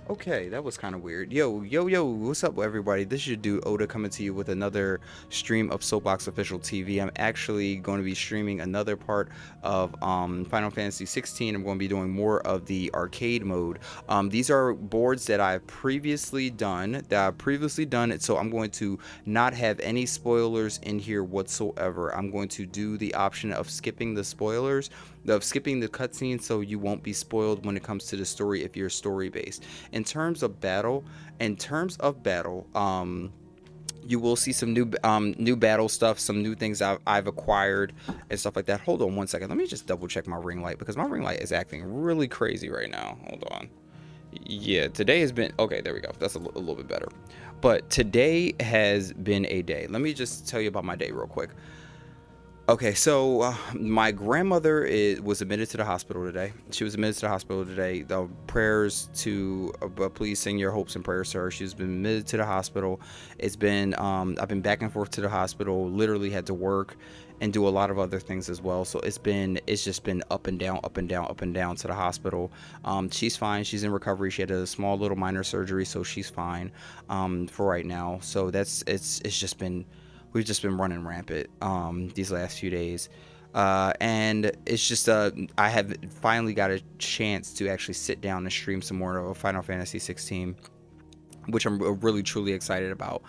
Okay, that was kind of weird. Yo, what's up, everybody? This is your dude Oda coming to you with another stream of Soapbox Official TV. I'm actually going to be streaming another part of Final Fantasy 16. I'm going to be doing more of the arcade mode. These are boards that I've previously done. So I'm going to not have any spoilers in here whatsoever. I'm going to do the option of skipping the spoilers, of skipping the cutscenes, so you won't be spoiled when it comes to the story if you're story based. In terms of battle, you will see some new battle stuff, some new things I've acquired and stuff like that. Hold on one second. Let me just double check my ring light because my ring light is acting really crazy right now. Hold on. Yeah, today has been okay. There we go. That's a little bit better. But today has been a day. Let me just tell you about my day real quick. Okay, so my grandmother was admitted to the hospital today. She was admitted to the hospital today. The prayers to, please sing your hopes and prayers to her. She's been admitted to the hospital. I've been back and forth to the hospital. Literally had to work and do a lot of other things as well. So it's just been up and down, up and down, up and down to the hospital. She's fine. She's in recovery. She had a small little minor surgery, so she's fine for right now. So it's just been we've just been running rampant these last few days. And it's just I have finally got a chance to actually sit down and stream some more of Final Fantasy 16, which I'm really truly excited about.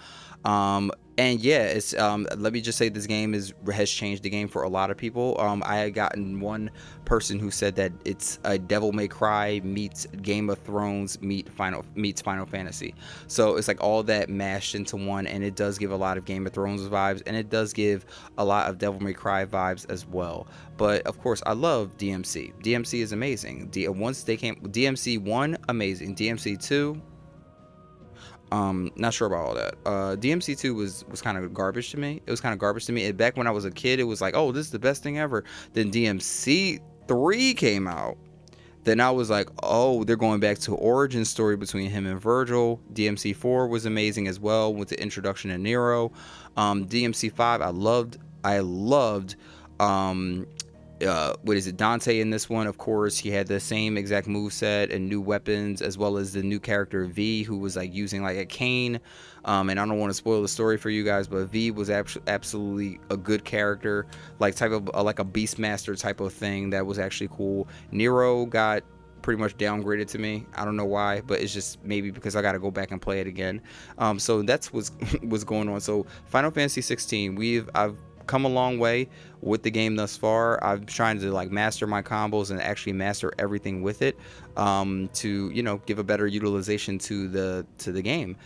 And yeah, it's let me just say this game has changed the game for a lot of people. I had gotten one person who said that it's a Devil May Cry meets Game of Thrones meets Final Fantasy. So it's like all that mashed into one, and it does give a lot of Game of Thrones vibes, and it does give a lot of Devil May Cry vibes as well. But of course, I love DMC. DMC is amazing. Once they came, DMC 1 amazing, DMC 2 not sure about all that. DMC2 was kind of garbage to me. It was kind of garbage to me. Back when I was a kid, it was like, oh, this is the best thing ever. Then DMC3 came out. Then I was like, oh, they're going back to origin story between him and Virgil. DMC4 was amazing as well with the introduction of Nero. DMC5, I loved um what is it, Dante in this one. Of course, he had the same exact move set and new weapons, as well as the new character V, who was like using like a cane. And I don't want to spoil the story for you guys, but V was absolutely a good character, like type of like a Beastmaster type of thing that was actually cool. Nero got pretty much downgraded to me. I don't know why, but it's just maybe because I got to go back and play it again. So that's what's going on. So Final Fantasy 16, I've come a long way with the game thus far. I'm trying to like master my combos and actually master everything with it, to give a better utilization to the game.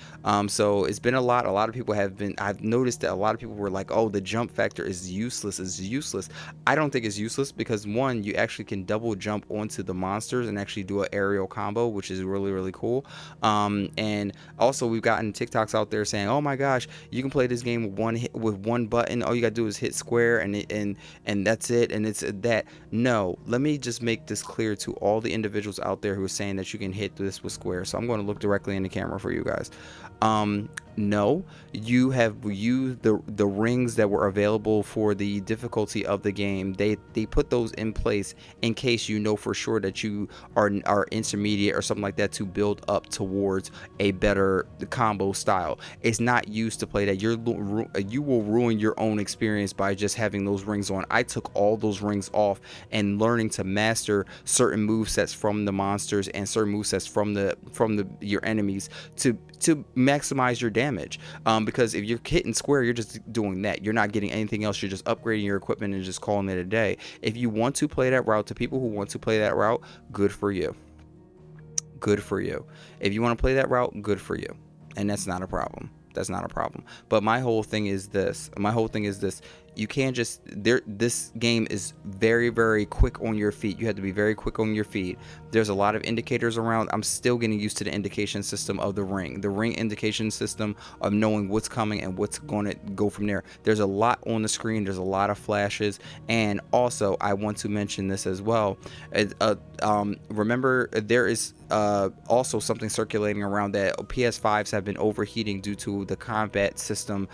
So it's been a lot. A lot of people have been. I've noticed that a lot of people were like, "Oh, the jump factor is useless. Is useless." I don't think it's useless because one, you actually can double jump onto the monsters and actually do an aerial combo, which is really really cool. And also we've gotten TikToks out there saying, "Oh my gosh, you can play this game with one button. All you gotta do is hit square and that's it, and it's that." No, let me just make this clear to all the individuals out there who are saying that you can hit this with square. So I'm going to look directly in the camera for you guys. No, you have used the rings that were available for the difficulty of the game. They put those in place in case you know for sure that you are intermediate or something like that, to build up towards a better combo style. It's not used to play that. You will ruin your own experience by just having those rings on. I took all those rings off and learning to master certain move sets from the monsters and certain move sets from the your enemies to maximize your damage. Because if you're hitting square, you're just doing that. You're not getting anything else. You're just upgrading your equipment and just calling it a day. If you want to play that route, to people who want to play that route, good for you. Good for you. If you want to play that route, good for you. And that's not a problem. That's not a problem. But my whole thing is this. You can't just this game is very very quick on your feet. You have to be very quick on your feet. There's a lot of indicators around. I'm still getting used to the indication system of the ring indication system of knowing what's coming and what's going to go from there. There's a lot on the screen. There's a lot of flashes. And also I want to mention this as well. Remember, there is also something circulating around that PS5s have been overheating due to the combat system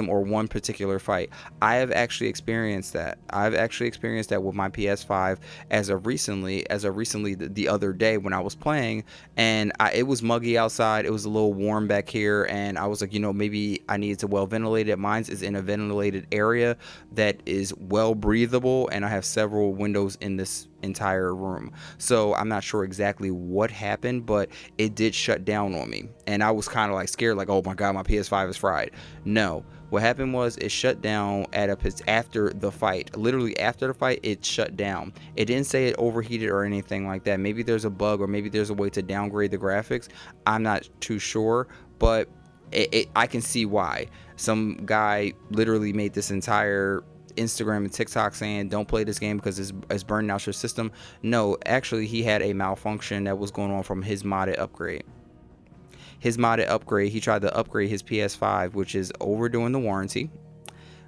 or one particular fight. I have actually experienced that. I've actually experienced that with my PS5 as of recently the other day when I was playing, and it was muggy outside. It was a little warm back here, and I was like, maybe I needed to well ventilate it. Mine's is in a ventilated area that is well breathable, and I have several windows in this entire room. So I'm not sure exactly what happened, but it did shut down on me, and I was kind of like scared, like, oh my god, my PS5 is fried. No, what happened was it shut down after the fight. Literally after the fight, it shut down. It didn't say it overheated or anything like that. Maybe there's a bug, or maybe there's a way to downgrade the graphics. I'm not too sure, but I can see why. Some guy literally made this entire Instagram and TikTok saying don't play this game because it's burning out your system. No, actually he had a malfunction that was going on from his modded upgrade. He tried to upgrade his PS5, which is overdoing the warranty,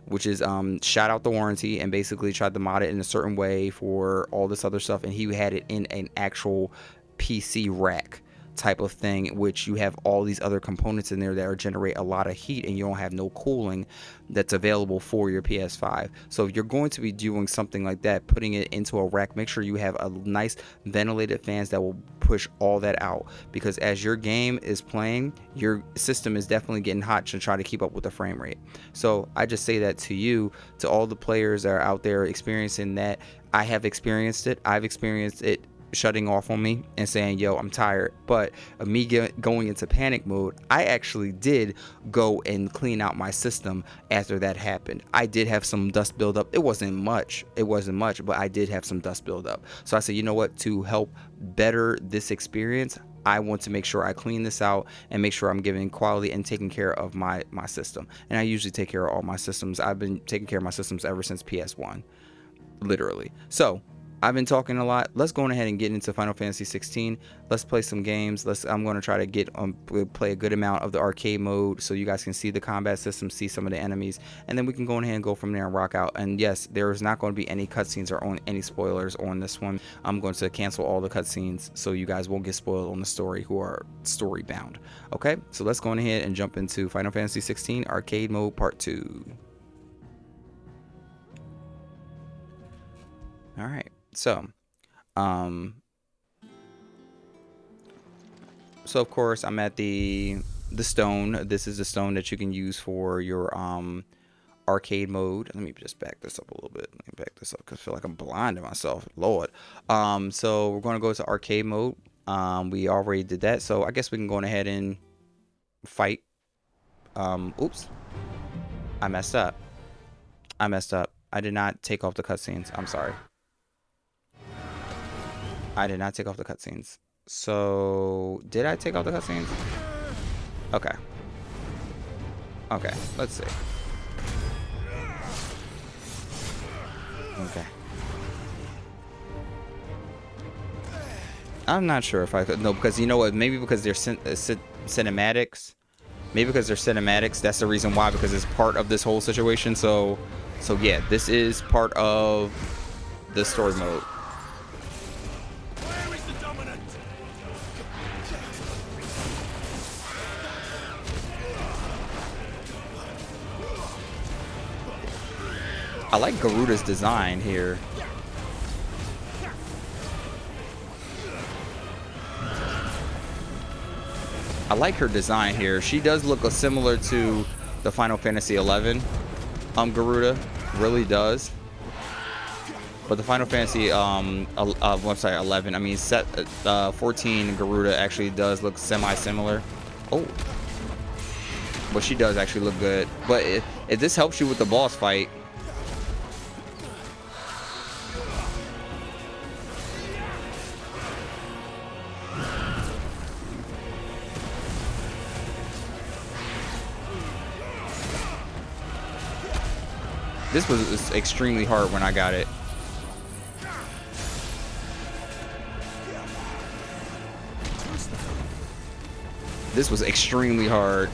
which is shot out the warranty, and basically tried to mod it in a certain way for all this other stuff, and he had it in an actual PC rack type of thing, which you have all these other components in there that are generate a lot of heat, and you don't have no cooling that's available for your PS5. So if you're going to be doing something like that, putting it into a rack, make sure you have a nice ventilated fans that will push all that out, because as your game is playing, your system is definitely getting hot to try to keep up with the frame rate. So I just say that to all the players that are out there experiencing that. I have experienced it. I've experienced it shutting off on me and saying, yo, I'm tired. But me going into panic mode, I actually did go and clean out my system after that happened. I did have some dust buildup. It wasn't much, but I did have some dust buildup. So I said, you know what, to help better this experience, I want to make sure I clean this out and make sure I'm giving quality and taking care of my system. And I usually take care of all my systems. I've been taking care of my systems ever since PS1, literally. So I've been talking a lot. Let's go ahead and get into Final Fantasy 16. Let's play some games. I'm going to try to play a good amount of the arcade mode so you guys can see the combat system, see some of the enemies, and then we can go ahead and go from there and rock out. And yes, there is not going to be any cutscenes or any spoilers on this one. I'm going to cancel all the cutscenes so you guys won't get spoiled on the story who are story bound. Okay, so let's go ahead and jump into Final Fantasy 16 arcade mode part 2. All right. So of course I'm at the stone. This is the stone that you can use for your arcade mode. Let me just back this up a little bit. Let me back this up because I feel like I'm blinding myself. Lord. So we're going to go to arcade mode. We already did that, so I guess we can go ahead and fight. Oops. I messed up. I did not take off the cutscenes. I'm sorry. I did not take off the cutscenes. So, did I take off the cutscenes? Okay. Okay, let's see. Okay. I'm not sure if I could. No, because you know what? Maybe because they're cinematics. Maybe because they're cinematics. That's the reason why, because it's part of this whole situation. So yeah, this is part of the story mode. I like Garuda's design here. I like her design here. She does look similar to the Final Fantasy XI. Garuda really does. But the Final Fantasy, website 11. I mean, 14 Garuda actually does look semi-similar. Oh, but she does actually look good. But if this helps you with the boss fight. This was extremely hard when I got it. This was extremely hard.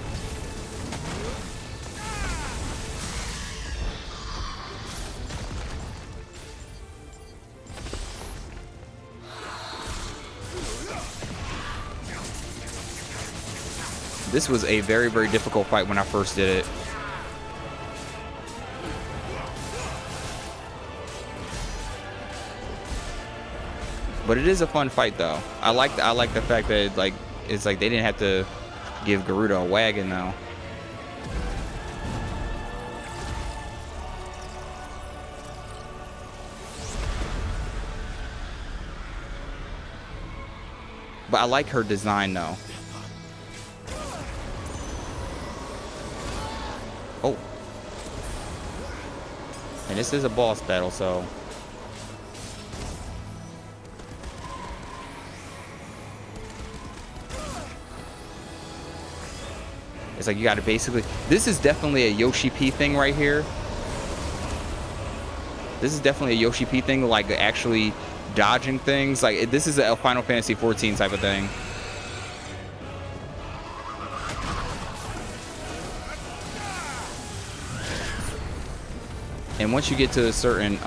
This was a very, very difficult fight when I first did it. But it is a fun fight though. I like the fact that like it's like they didn't have to give Garuda a wagon though. But I like her design though. Oh. And this is a boss battle, so. It's like you gotta basically. This is definitely a Yoshi P thing right here. This is definitely a Yoshi P thing, like actually dodging things. Like this is a Final Fantasy XIV type of thing. And once you get to a certain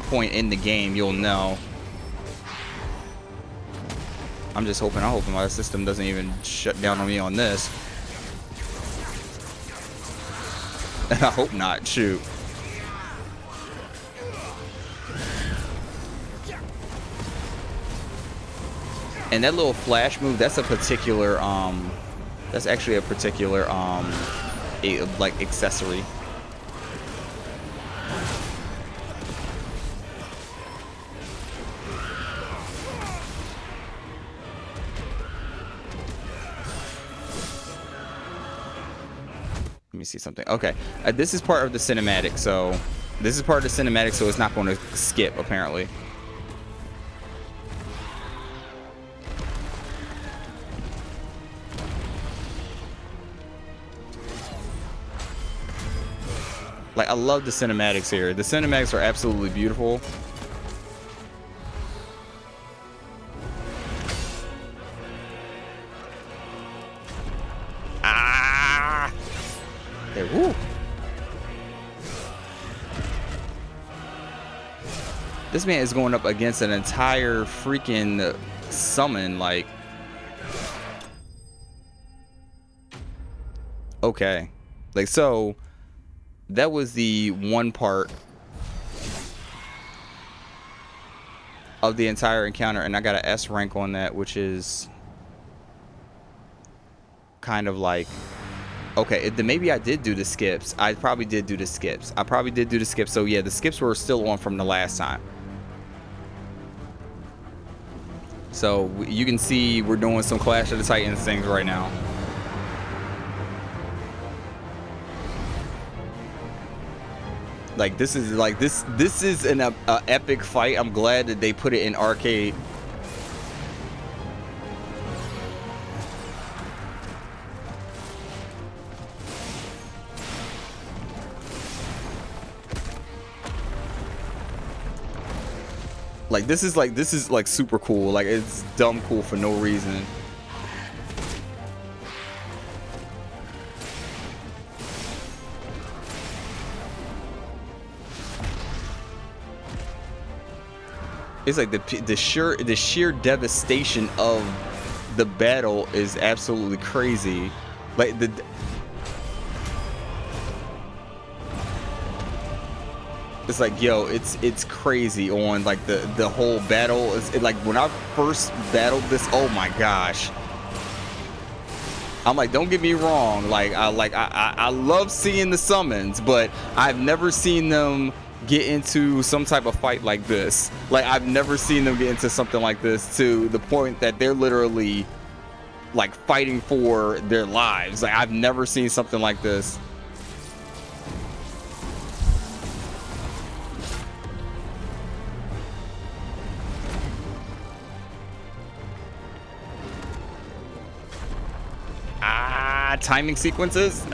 point in the game, you'll know. I'm just hoping, my system doesn't even shut down on me on this. I hope not. Shoot. And that little flash move, that's a particular that's actually a particular like accessory. Let me see something. Okay, this is part of the cinematic, so it's not going to skip apparently. Like, I love the cinematics here. The cinematics are absolutely beautiful. Ah! There, woo! This man is going up against an entire freaking summon, like... Okay. Like, so... That was the one part of the entire encounter, and I got an S rank on that, which is kind of like, okay, maybe I did do the skips. I probably did do the skips. So yeah, the skips were still on from the last time. So you can see we're doing some Clash of the Titans things right now. Like this is an epic fight. I'm glad that they put it in arcade. Like this is like super cool. Like it's dumb cool for no reason. It's like the sheer devastation of the battle is absolutely crazy. Like it's like, yo, it's crazy on like the whole battle. Like when I first battled this, oh my gosh. I'm like, don't get me wrong, I love seeing the summons, but I've never seen them get into some type of fight like this. Like I've never seen them get into something like this to the point that they're literally like fighting for their lives. Like I've never seen something like this. Timing sequences,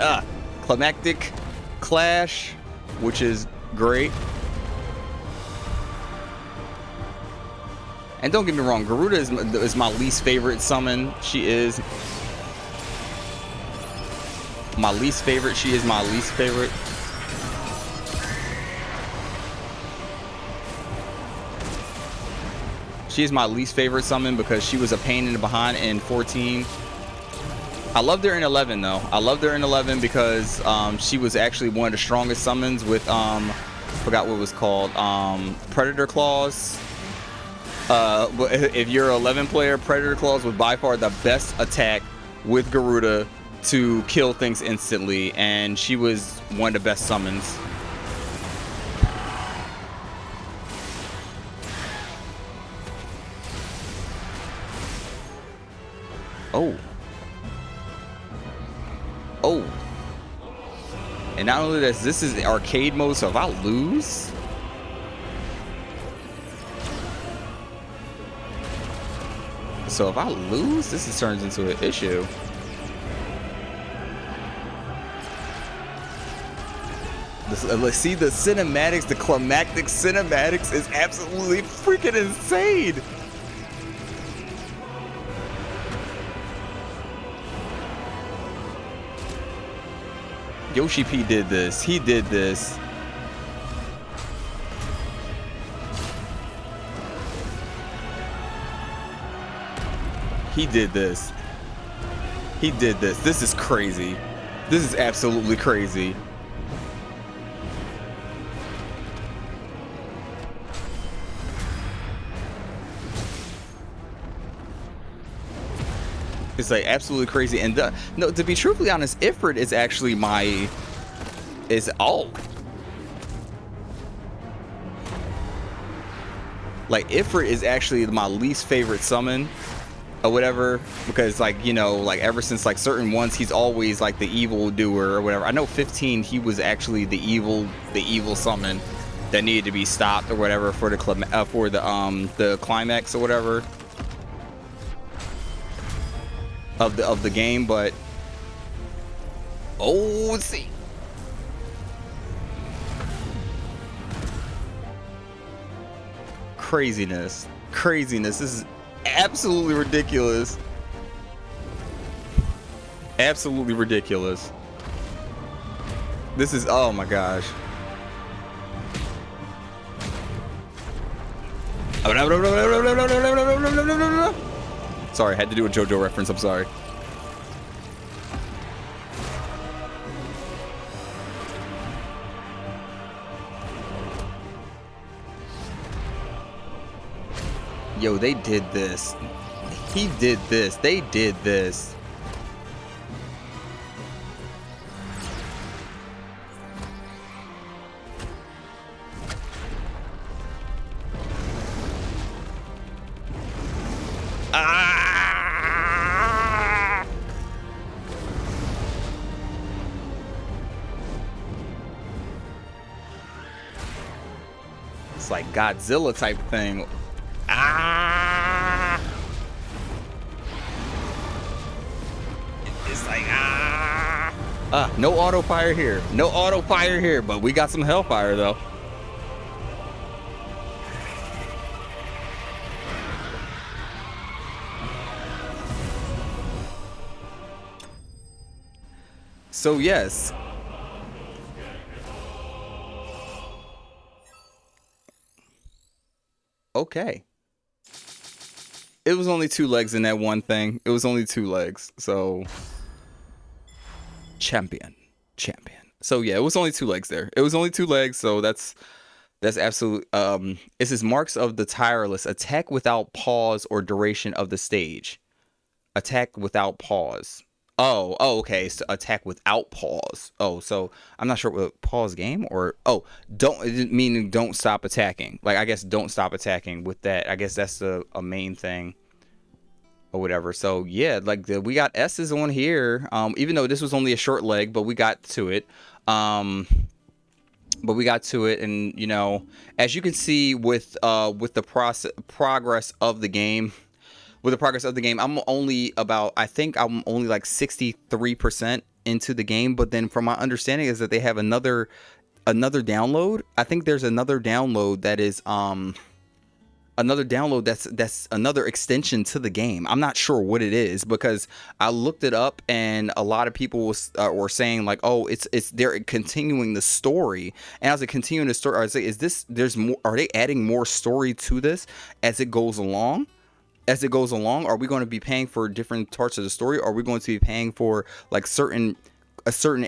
climactic clash, which is great. And don't get me wrong, Garuda is my least favorite summon. She is my least favorite. She is my least favorite. She is my least favorite summon because she was a pain in the behind in 14. I loved her in 11 though. I loved her in 11 because she was actually one of the strongest summons with forgot what it was called, Predator Claws. But if you're an 11 player, Predator Claws was by far the best attack with Garuda to kill things instantly, and she was one of the best summons. Oh. Oh. And not only that, this is arcade mode, so if I lose... So if I lose, this turns into an issue. Let's see the cinematics, the climactic cinematics is absolutely freaking insane. Yoshi P did this. He did this. He did this. He did this. This is crazy. This is absolutely crazy. It's like absolutely crazy. And no, to be truthfully honest, Ifrit is actually my like Ifrit is actually my least favorite summon or whatever, because like, you know, like ever since like certain ones he's always like the evil doer or whatever. I know 15 he was actually the evil summon that needed to be stopped or whatever for the climax or whatever of the game. But oh, let's see. Craziness. This is absolutely ridiculous. Absolutely ridiculous. This is, oh my gosh. Sorry, I had to do a JoJo reference. I'm sorry. Yo, they did this. He did this. They did this. Ah! It's like Godzilla type thing. Ah! It's like, ah! No auto fire here. No auto fire here, but we got some hellfire though. So yes. Okay. It was only 2 legs in that one thing. It was only 2 legs. So champion. So yeah, it was only 2 legs there. It was only 2 legs, so that's absolute. It says marks of the tireless attack without pause or duration of the stage. Attack without pause. Oh, okay. So attack without pause. Oh, so I'm not sure what pause game or meaning don't stop attacking. Like I guess don't stop attacking with that. I guess that's a main thing or whatever. So yeah, like we got S's on here. Even though this was only a short leg, but we got to it. And you know, as you can see with the progress of the game. With the progress of the game, I think I'm only like 63% into the game. But then from my understanding is that they have another download. I think there's another download that is that's another extension to the game. I'm not sure what it is because I looked it up and a lot of people were saying like, oh, it's they're continuing the story. And as it continuing the story, I was like, are they adding more story to this as it goes along? as it goes along? Are we going to be paying for different parts of the story? Are we going to be paying for like certain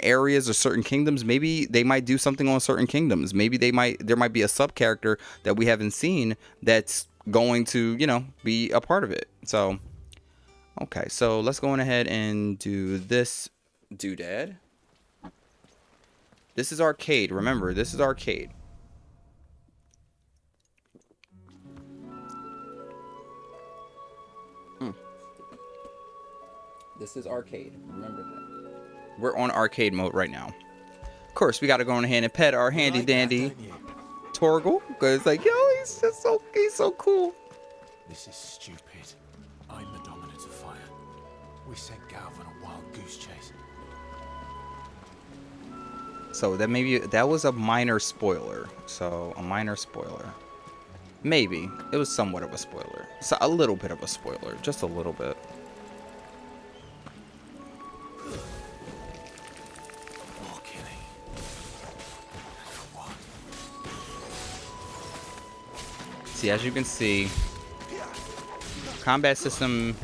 areas or certain kingdoms? Maybe they might do something on certain kingdoms. Maybe there might be a sub character that we haven't seen that's going to, you know, be a part of it. So okay, so let's go on ahead and do this doodad. This is arcade. Remember, this is arcade. This is arcade. Remember that. We're on arcade mode right now. Of course, we got to go on ahead and pet our handy dandy Torgal, because it's like, yo, he's so cool. This is stupid. I'm the dominant of fire. We sent Galv on a wild goose chase. So that was a minor spoiler. So a minor spoiler. Maybe it was somewhat of a spoiler. So a little bit of a spoiler, just a little bit. More killing. For what? See, as you can see, combat system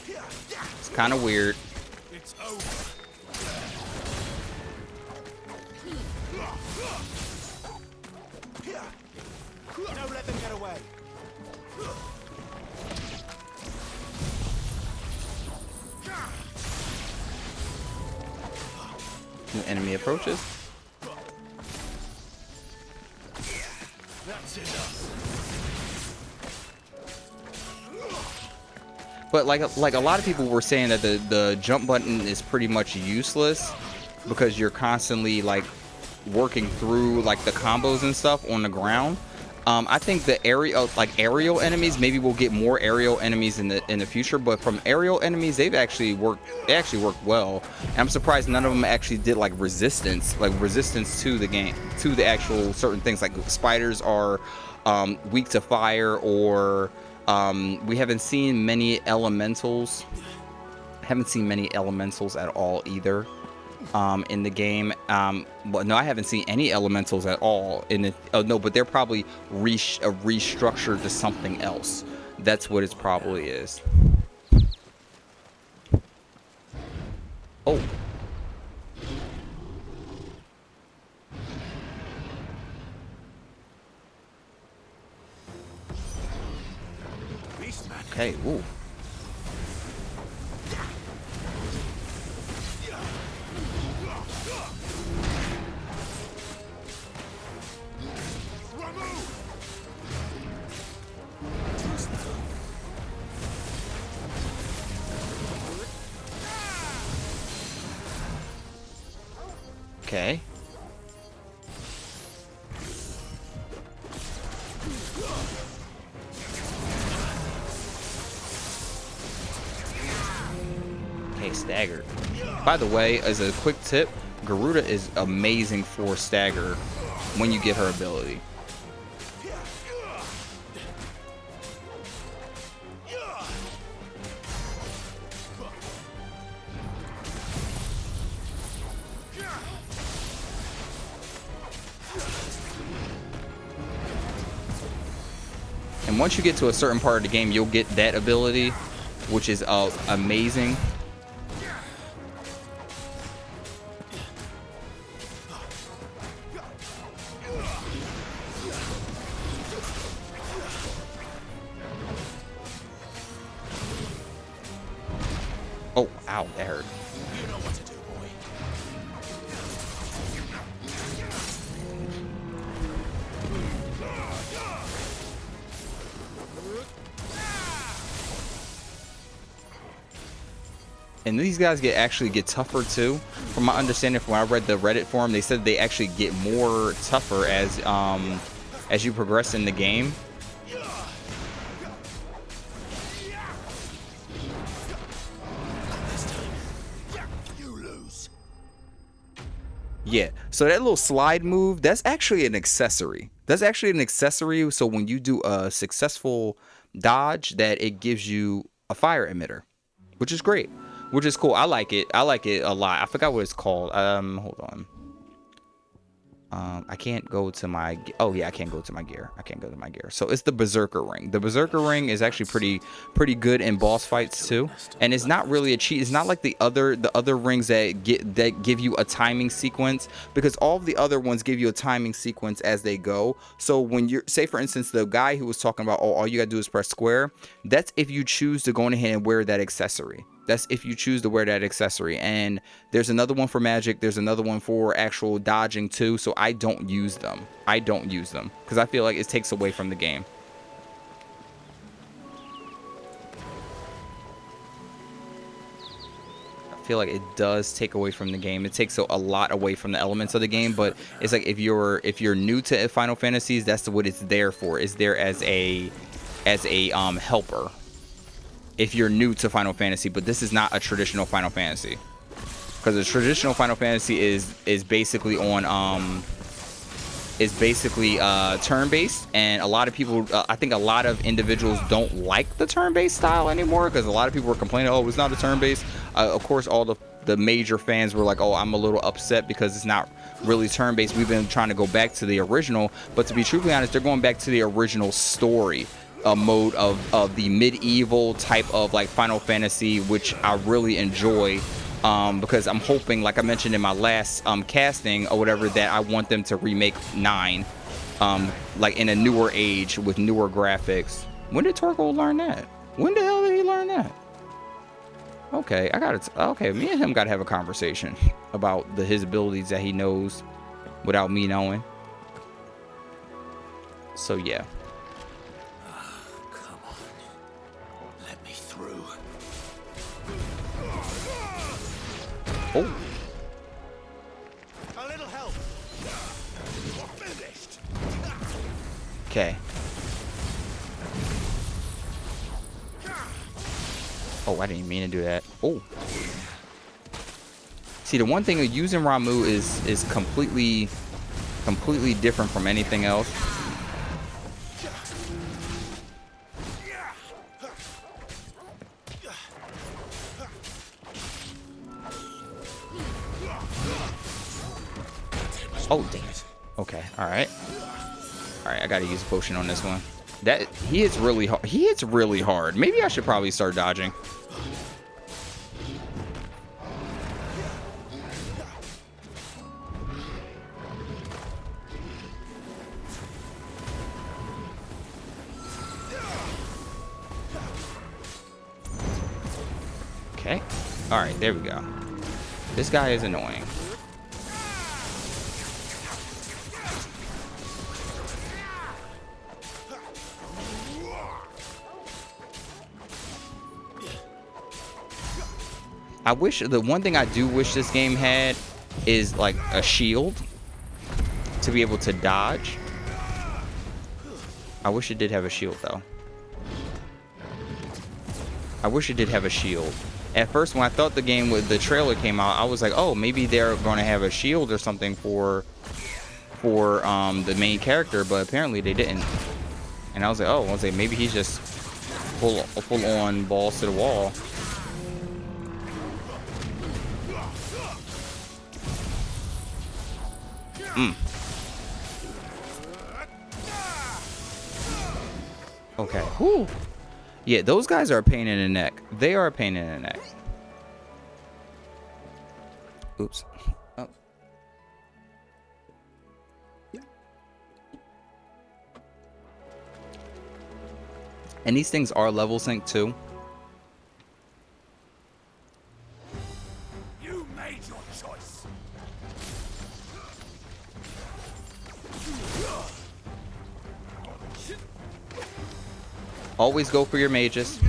is kind of weird. It's over. Don't let them get away. New enemy approaches. That's enough. But like a lot of people were saying that the jump button is pretty much useless because you're constantly like working through like the combos and stuff on the ground. I think the aerial enemies, maybe we'll get more aerial enemies in the future, but from aerial enemies they actually work well. And I'm surprised none of them actually did like resistance to the game, to the actual certain things. Like spiders are weak to fire, or we haven't seen many elementals. At all either. In the game. Well, no, I haven't seen any elementals at all in it. Oh no, but they're probably restructured to something else. That's what it probably is. Oh. Okay, ooh. Okay. Okay, stagger. By the way, as a quick tip, Garuda is amazing for stagger when you get her ability. And once you get to a certain part of the game, you'll get that ability, which is amazing. Oh, ow, that hurt. You know what to do, boy. And these guys actually get tougher too. From my understanding, from when I read the Reddit forum, they said they actually get more tougher as you progress in the game. Yeah, so that little slide move, that's actually an accessory. So when you do a successful dodge, that it gives you a fire emitter, which is great, which is cool. I like it a lot. I forgot what it's called. Hold on. I can't go to my, oh yeah, I can't go to my gear. I can't go to my gear. So it's the Berserker ring. The Berserker ring is actually pretty good in boss fights too. And it's not really a cheat. It's not like the other rings that give you a timing sequence, because all of the other ones give you a timing sequence as they go. So when you're, say for instance, the guy who was talking about, oh, all you gotta do is press square, that's if you choose to go ahead and wear that accessory. That's if you choose to wear that accessory. And there's another one for magic. There's another one for actual dodging too. So I don't use them. I don't use them because I feel like it takes away from the game. I feel like it does take away from the game. It takes a lot away from the elements of the game. But it's like if you're new to Final Fantasies, that's what it's there for. It's there as a helper. If you're new to Final Fantasy, but this is not a traditional Final Fantasy, because a traditional Final Fantasy is basically on turn-based, and a lot of people, I think a lot of individuals don't like the turn-based style anymore, because a lot of people were complaining, oh, it's not a turn-based. Of course, all the major fans were like, oh, I'm a little upset because it's not really turn-based. We've been trying to go back to the original, but to be truthfully honest, they're going back to the original story. A mode of the medieval type of like Final Fantasy, which I really enjoy, because I'm hoping, like I mentioned in my last casting or whatever, that I want them to remake 9 like in a newer age with newer graphics. When did Torgo learn that? When the hell did he learn that? Okay, okay, me and him gotta have a conversation about his abilities that he knows without me knowing. So yeah. Oh. A little help. Finished. Okay. Oh, I didn't mean to do that. Oh. See, the one thing of using Ramuh is completely different from anything else. Oh, dang it. Okay, alright. Alright, I gotta use a potion on this one. He hits really hard. He hits really hard. Maybe I should probably start dodging. Okay. Alright, there we go. This guy is annoying. I wish, the one thing I do wish this game had is like a shield to be able to dodge. I wish it did have a shield though. I wish it did have a shield. At first, when I thought the trailer came out, I was like, oh, maybe they're going to have a shield or something for the main character, but apparently they didn't. And I was like, oh, maybe he's just full on balls to the wall. Okay. Whew. Yeah, those guys are a pain in the neck. They are a pain in the neck. Oops. Oh. And these things are level synced too. You made your choice. Always go for your mages.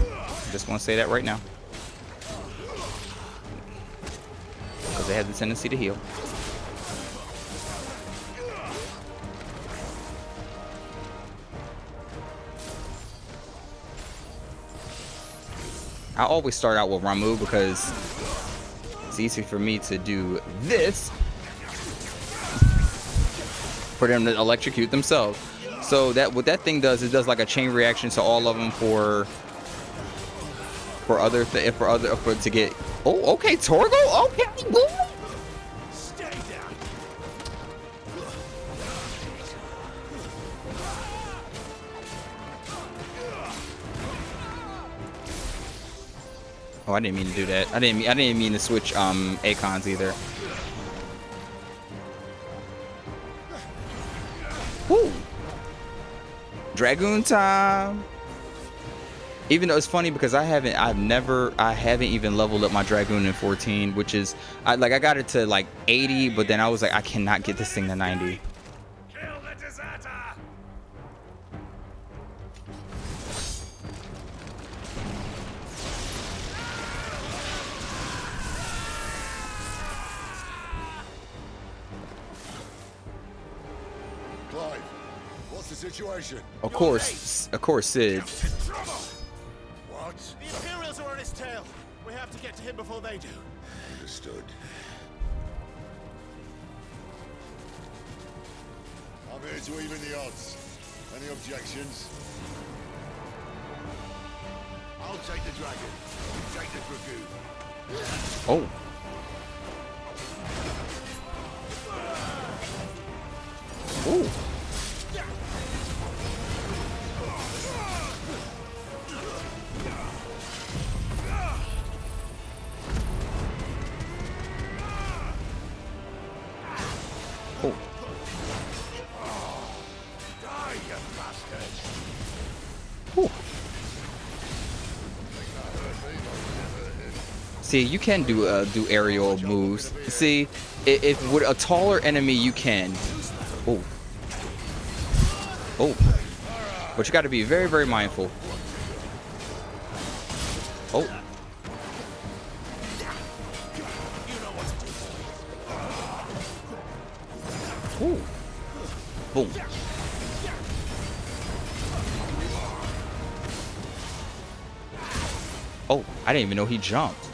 Just want to say that right now. Because they have the tendency to heal. I always start out with Ramuh because it's easy for me to do this for them to electrocute themselves. So what that thing does, it does like a chain reaction to all of them for to get. Oh, okay, Torgo. Okay, boy. Stay down. Oh, I didn't mean to do that. I didn't mean to switch Acons either. Woo! Dragoon time. Even though it's funny because I haven't even leveled up my Dragoon in 14, which is I got it to like 80, but then I was like, I cannot get this thing to 90. Kill the deserter! Clive, what's the situation? Of course, Sid. What? The Imperials are on his tail. We have to get to him before they do. Understood. I'm here to even the odds. Any objections? I'll take the dragon. You take the dragoon. Oh. Ooh. Oh. Die, you bastard! Ooh. See, you can do aerial moves. See, if with a taller enemy you can. Oh. Oh. But you got to be very, very mindful. Oh. Ooh. Boom. Oh, I didn't even know he jumped.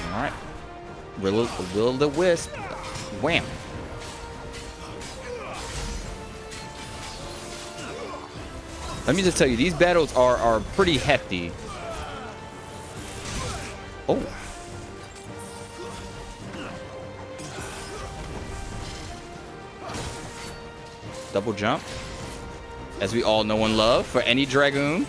All right. Will the wisp. Wham. Let me just tell you, these battles are pretty hefty. Oh. Double jump. As we all know and love for any Dragoon.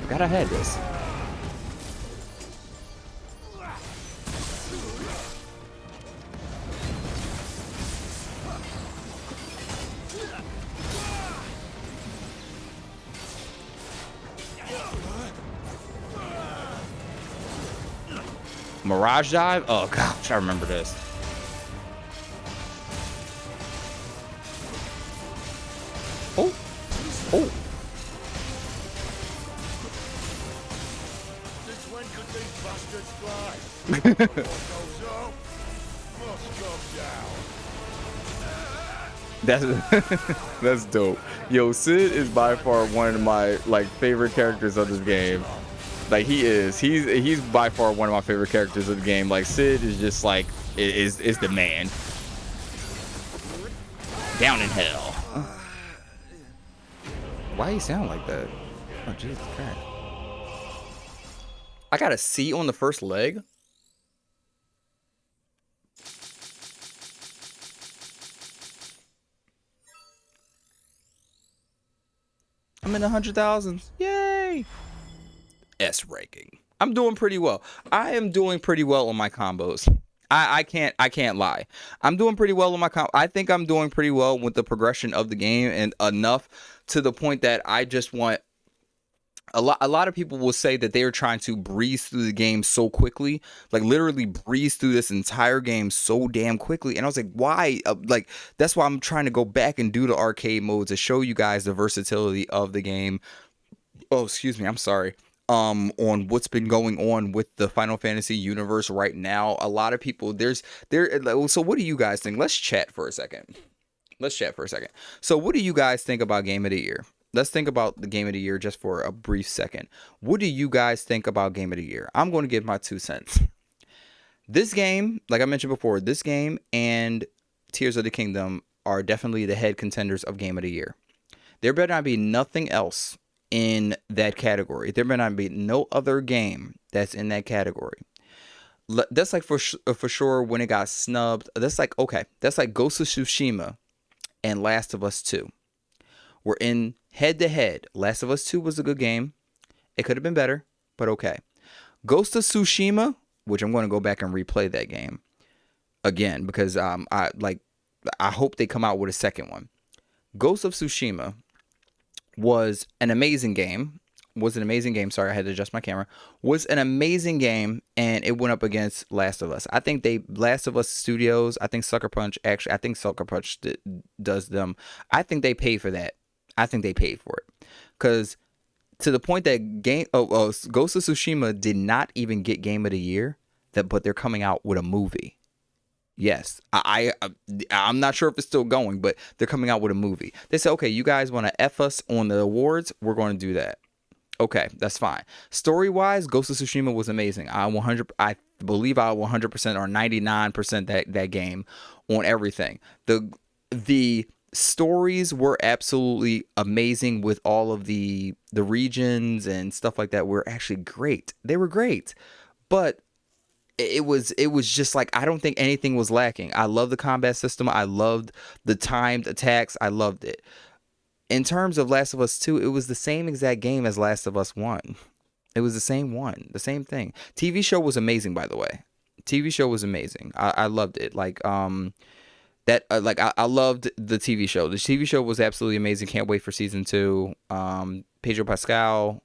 Forgot I had this. Mirage dive? Oh gosh, I remember this. Oh. Oh. Since when could these bastards fly? What goes up must come down. That's dope. Yo, Sid is by far one of my favorite characters of this game. Like he's by far one of my favorite characters of the game. Like Sid is just is the man. Down in hell. Why you sound like that? Oh Jesus Christ. I got a C on the first leg. I'm in the 100,000s. Yay! S ranking. I'm doing pretty well. I am doing pretty well on my combos. I can't lie. I'm doing pretty well on my I think I'm doing pretty well with the progression of the game, and enough to the point that I just want a lot of people will say that they are trying to breeze through the game so quickly, like literally breeze through this entire game so damn quickly. And I was like, why? That's why I'm trying to go back and do the arcade mode to show you guys the versatility of the game. Oh, excuse me. I'm sorry. On what's been going on with the Final Fantasy universe right now. A lot of people so what do you guys think? Let's chat for a second. So what do you guys think about Game of the Year? let's think about the game of the year just for a brief second. What do you guys think about game of the year? I'm going to give my 2 cents. This game, like I mentioned before, this game and Tears of the Kingdom are definitely the head contenders of game of the year. There better not be nothing else in that category. There better not be no other game that's in that category. That's like for sure when it got snubbed. That's like, okay, that's like Ghost of Tsushima and Last of Us 2. We're in head to head. Last of Us 2 was a good game. It could have been better, but okay. Ghost of Tsushima, which I'm going to go back and replay that game again because I hope they come out with a second one. Ghost of Tsushima was an amazing game. Sorry, I had to adjust my camera. Was an amazing game, and it went up against Last of Us. I think Last of Us Studios, I think Sucker Punch does them. I think they paid for that. I think they paid for it. Because to the point that Ghost of Tsushima did not even get Game of the Year, but they're coming out with a movie. Yes, I'm not sure if it's still going, but they're coming out with a movie. They said, okay, you guys want to F us on the awards? We're going to do that. Okay, that's fine. Story-wise, Ghost of Tsushima was amazing. I believe I 100% or 99% that game on everything. The stories were absolutely amazing with all of the regions and stuff like that were actually great. They were great. But it was just like, I don't think anything was lacking. I love the combat system. I loved the timed attacks. I loved it. In terms of Last of Us 2, it was the same exact game as Last of Us 1. It was the same one, the same thing. TV show was amazing, by the way. TV show was amazing. I loved it. Like I loved the TV show. The TV show was absolutely amazing. Can't wait for season 2. Pedro Pascal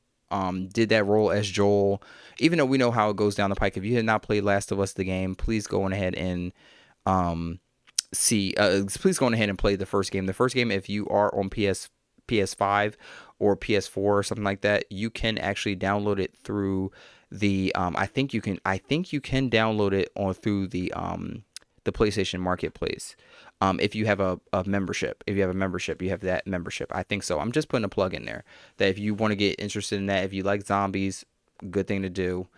did that role as Joel. Even though we know how it goes down the pike, if you had not played Last of Us the game, please go on ahead and please go on ahead and play the first game. The first game, if you are on PS5 or PS4 or something like that, you can actually download it through the I think you can download it through the PlayStation Marketplace. If you have a membership. If you have a membership, you have that membership. I think so. I'm just putting a plug in there that if you want to get interested in that, if you like zombies, good thing to do.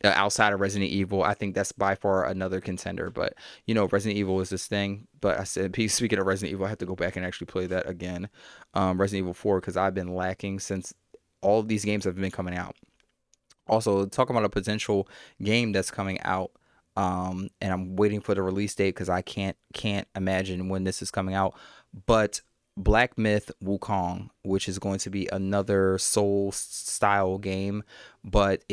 Outside of Resident Evil, I think that's by far another contender. But Resident Evil is this thing. But I said, speaking of Resident Evil, I have to go back and actually play that again. Resident Evil 4, because I've been lacking since all of these games have been coming out. Also, talking about a potential game that's coming out. And I'm waiting for the release date because I can't imagine when this is coming out. But Black Myth Wukong, which is going to be another Soul style game, but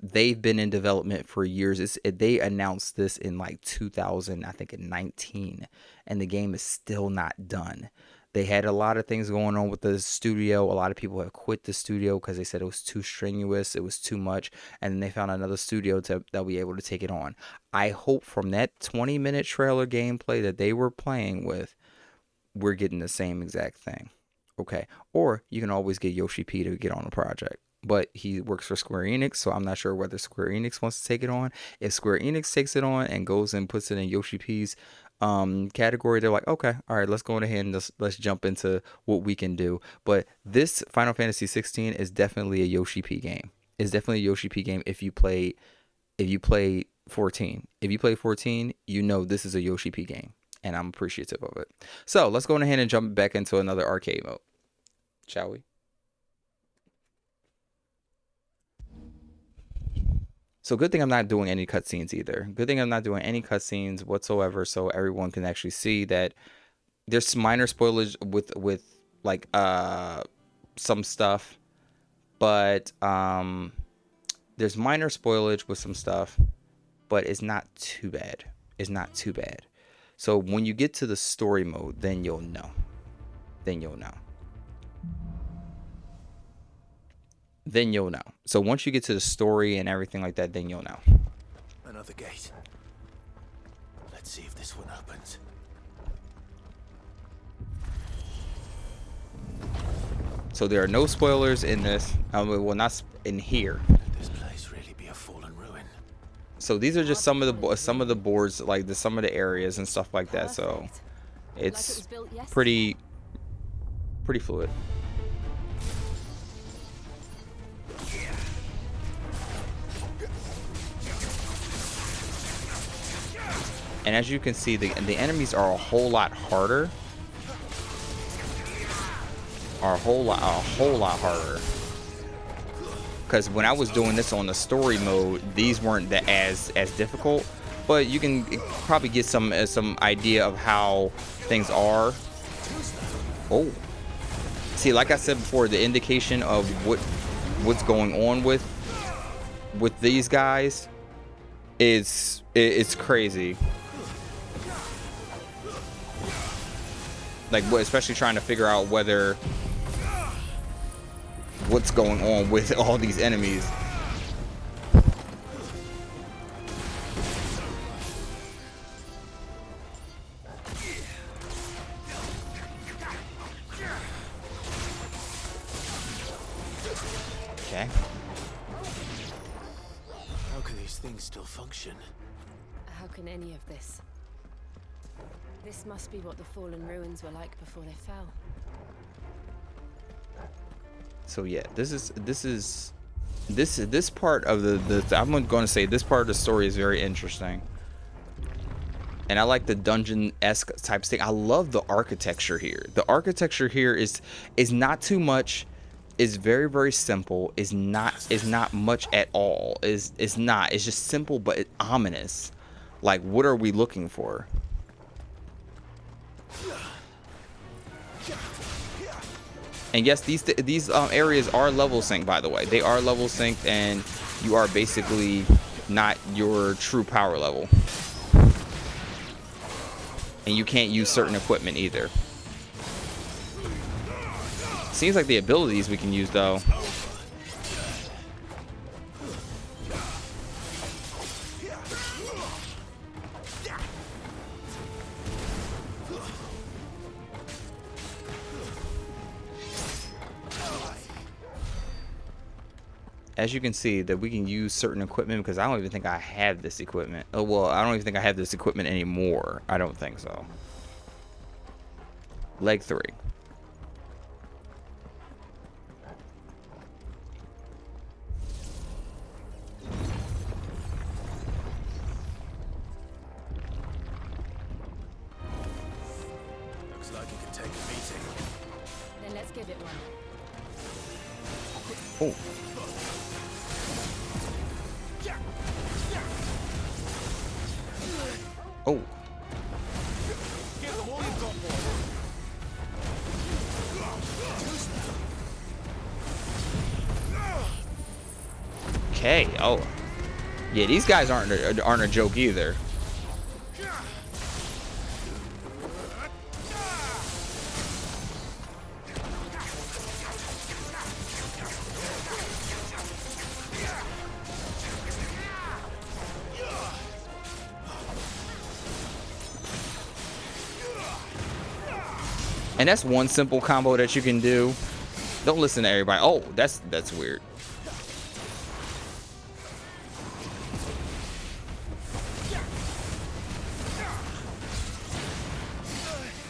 they've been in development for years. They announced this in like 2019, and the game is still not done. They had a lot of things going on with the studio. A lot of people have quit the studio because they said it was too strenuous, it was too much, and then they found another studio that'll be able to take it on. I hope from that 20-minute trailer gameplay that they were playing with, we're getting the same exact thing. Okay. Or you can always get Yoshi P to get on the project. But he works for Square Enix, so I'm not sure whether Square Enix wants to take it on. If Square Enix takes it on and goes and puts it in Yoshi P's category, they're like, okay, all right, let's go ahead and let's jump into what we can do. But this Final Fantasy 16 is definitely a Yoshi P game. It's definitely a Yoshi P game if you play 14. If you play 14, this is a Yoshi P game. And I'm appreciative of it. So let's go ahead and jump back into another arcade mode. Shall we? So good thing I'm not doing any cutscenes either. Good thing I'm not doing any cutscenes whatsoever, so everyone can actually see that there's minor spoilers with like some stuff, but there's minor spoilage with some stuff, but it's not too bad. It's not too bad. So when you get to the story mode, then you'll know. Then you'll know. So once you get to the story and everything like that, then you'll know. Another gate. Let's see if this one opens. So there are no spoilers in this. Well, not in here. Could this place really be a fallen ruin? So these are just some of the boards, like some of the areas and stuff like that. So it's pretty fluid. And as you can see, the enemies are a whole lot harder. Are a whole lot harder. Because when I was doing this on the story mode, these weren't as difficult. But you can probably get some idea of how things are. Oh, see, like I said before, the indication of what's going on with these guys is it's crazy. Like, especially trying to figure out what's going on with all these enemies. Okay. How can these things still function? How can any of this? This must be what the fallen ruins were like before they fell. So yeah, this part of the I'm going to say this part of the story is very interesting. And I like the dungeon-esque type thing. I love the architecture here. The architecture here is not too much. Is very, very simple. Is not much at all. It's just simple, but it's ominous. Like, what are we looking for? And yes, these areas are level synced, by the way. They are level synced, and you are basically not your true power level. And you can't use certain equipment either. Seems like the abilities we can use, though. As you can see, that we can use certain equipment, because I don't even think I have this equipment. Oh, well, I don't even think I have this equipment anymore. I don't think so. Leg 3. Looks like it could take a beating. Then let's give it one. Oh. Oh. Give them all you've got, boy. Okay. Oh. Yeah, these guys aren't a joke either. And that's one simple combo that you can do. Don't listen to everybody. Oh, that's weird.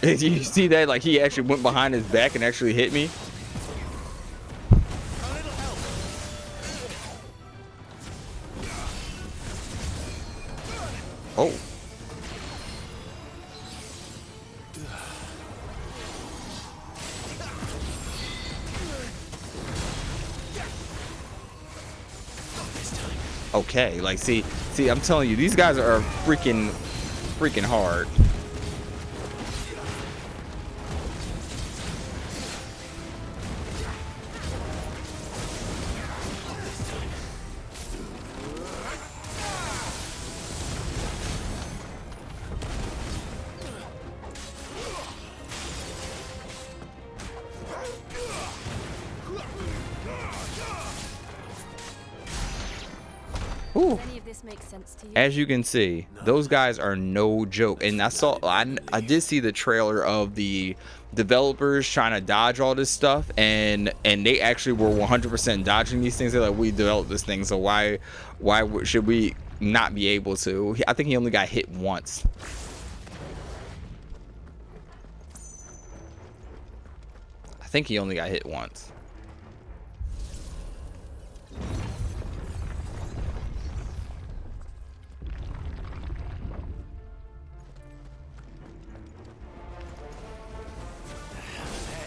Did you see that? Like, he actually went behind his back and actually hit me. Oh. Okay, like, see, I'm telling you, these guys are freaking hard. Ooh. Any of this makes sense to you? As you can see, those guys are no joke. And I did see the trailer of the developers trying to dodge all this stuff, and they actually were 100% dodging these things. They're like, we developed this thing, so why should we not be able to? I think he only got hit once. I think he only got hit once.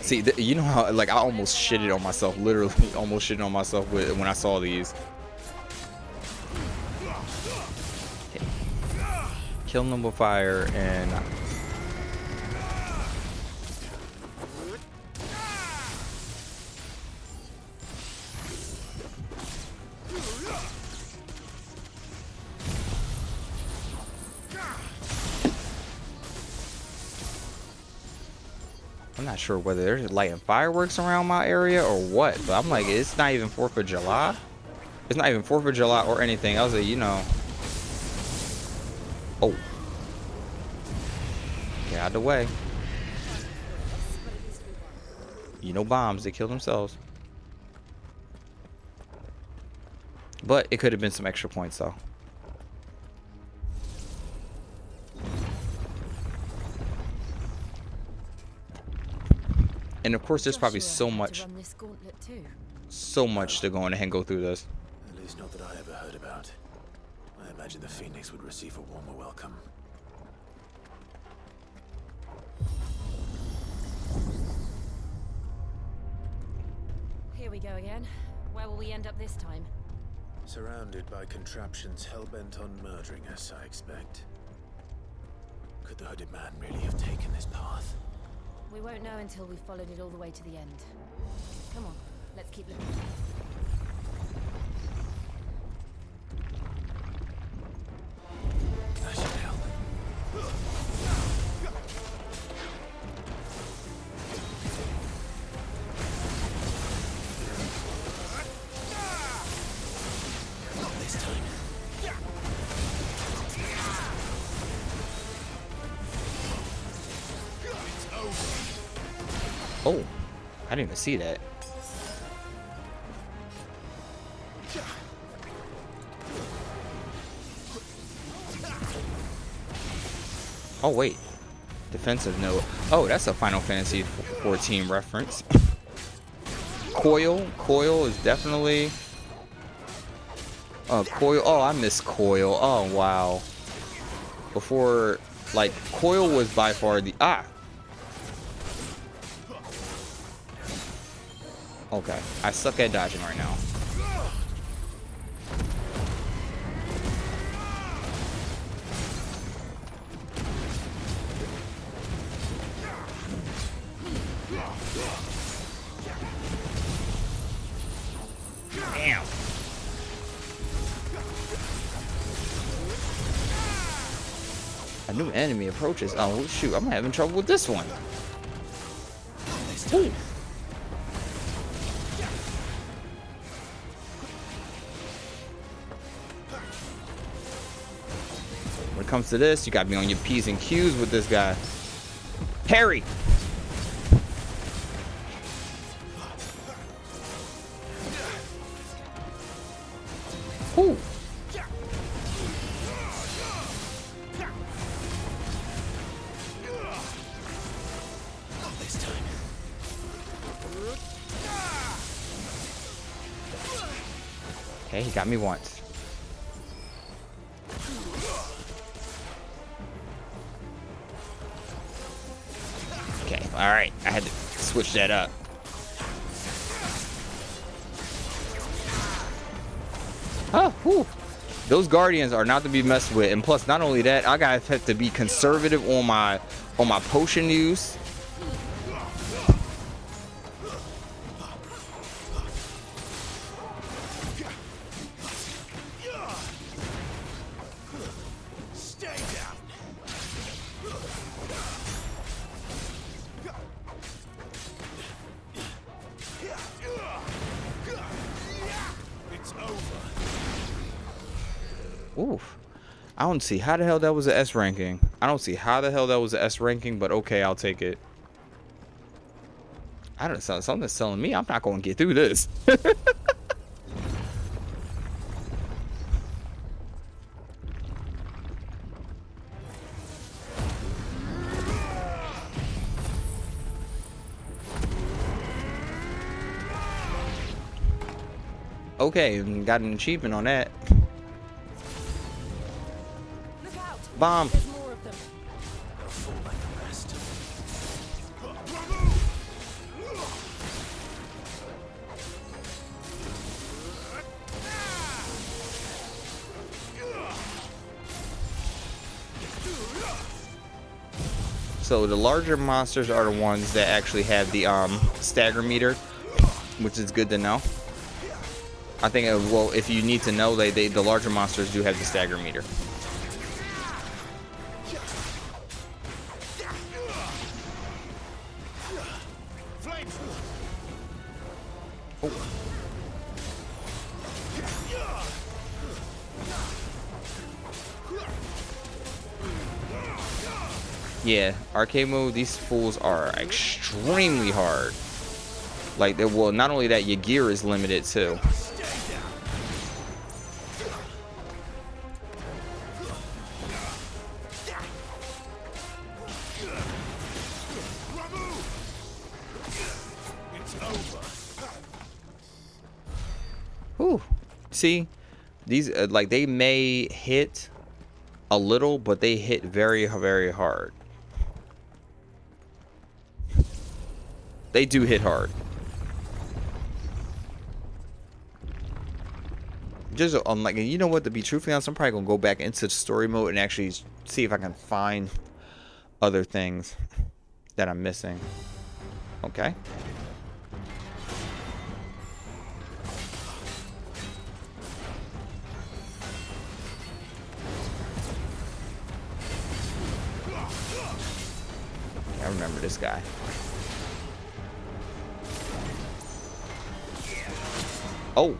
See, you know how like I almost shitted on myself, literally almost shitted on myself when I saw these. Killing them with fire and I'm not sure whether they're lighting fireworks around my area or what, but I'm like, it's not even 4th of July. It's not even 4th of July or anything. I was like, you know. Oh. Get out of the way. You know, bombs, they kill themselves. But it could have been some extra points, though. And of course, there's probably so much to go on ahead and go through this. At least not that I ever heard about. I imagine the Phoenix would receive a warmer welcome. Here we go again. Where will we end up this time? Surrounded by contraptions hell-bent on murdering us, I expect. Could the hooded man really have taken this path? We won't know until we've followed it all the way to the end. Come on, let's keep looking. I should help. Not this time. Oh, I didn't even see that. Oh, wait. Defensive note. Oh, that's a Final Fantasy 14 reference. Coil. Coil is definitely... Coil. Oh, I miss Coil. Oh, wow. Before, like, Coil was by far the... Ah! Okay, I suck at dodging right now. Damn. A new enemy approaches. Oh shoot, I'm having trouble with this one. Ooh. When it comes to this, you gotta be on your P's and Q's with this guy. Harry! Ooh. Okay, he got me once. Okay, alright. I had to switch that up. Oh, whew. Those guardians are not to be messed with. And plus, not only that, I gotta have to be conservative on my potion use. Oof. I don't see how the hell that was an S ranking. I don't see how the hell that was an S ranking, but okay, I'll take it. I don't know. Something's telling me I'm not going to get through this. Okay, got an achievement on that. Bomb. There's more of them. They'll fall like the rest. So the larger monsters are the ones that actually have the stagger meter, which is good to know. I think well, if you need to know, the larger monsters do have the stagger meter. Yeah, arcade mode, these fools are extremely hard. Like, well, not only that, your gear is limited too. Whew. See, these like they may hit a little, but they hit very, very hard. They do hit hard. Just like, you know what? To be truthfully honest, I'm probably gonna go back into the story mode and actually see if I can find other things that I'm missing. Okay. I remember this guy. Oh.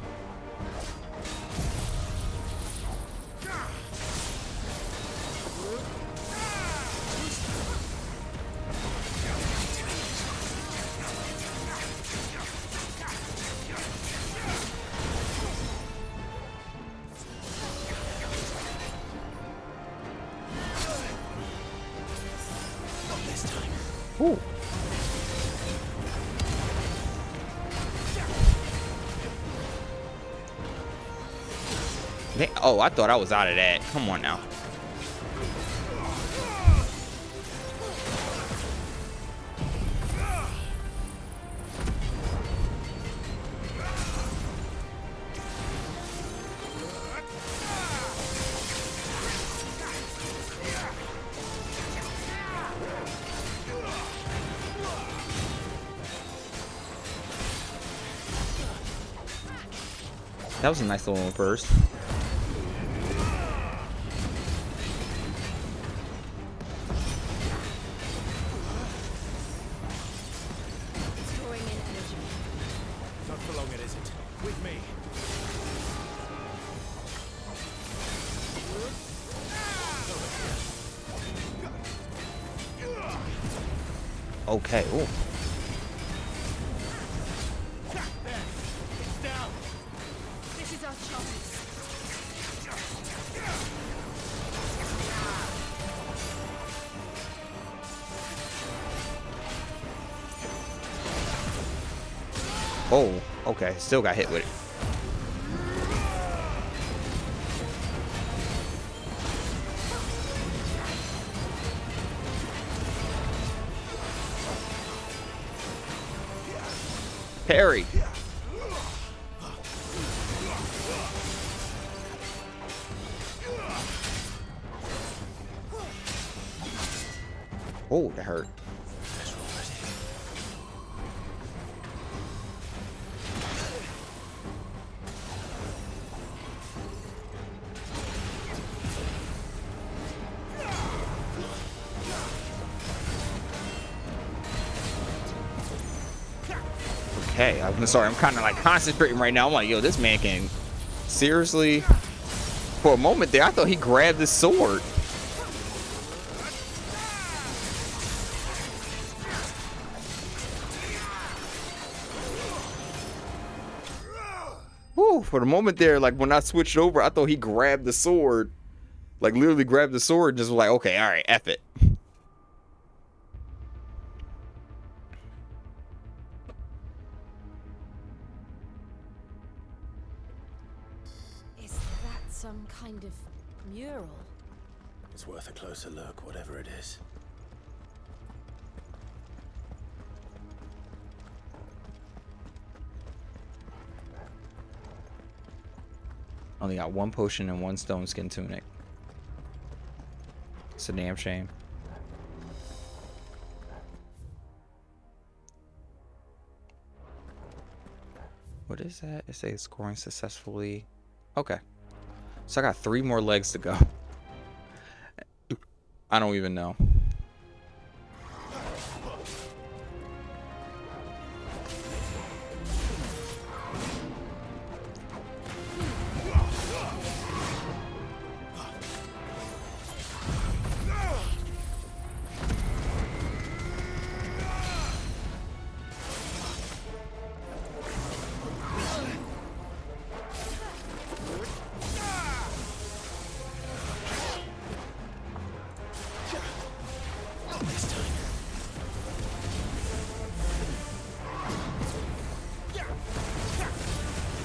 Ooh. Oh, I thought I was out of that. Come on now. That was a nice little burst. Storing in energy. Not for long, it isn't. With me. Okay. Ooh. Down. This is our chance. Oh, okay. Still got hit with it. Parry. Oh, that hurt. Okay, I'm sorry. I'm kind of like concentrating right now. I'm like, yo, this man can seriously. For a moment there, I thought he grabbed his sword. Woo, for the moment there, like when I switched over, I thought he grabbed the sword. Like literally grabbed the sword and just was like, okay, all right, F it. Is that some kind of mural? It's worth a closer look, whatever it is. Only got one potion and one stone skin tunic. It's a damn shame. What is that? It says scoring successfully. Okay. So I got 3 more legs to go. I don't even know.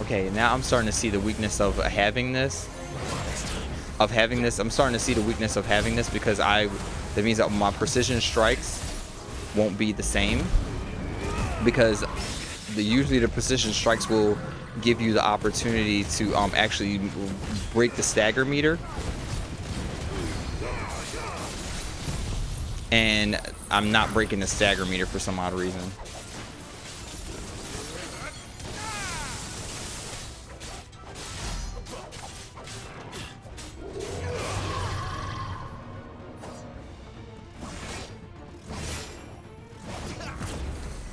Okay, now I'm starting to see the weakness of having this. I'm starting to see the weakness of having this because that means that my precision strikes won't be the same, because usually the precision strikes will give you the opportunity to actually break the stagger meter, and I'm not breaking the stagger meter for some odd reason.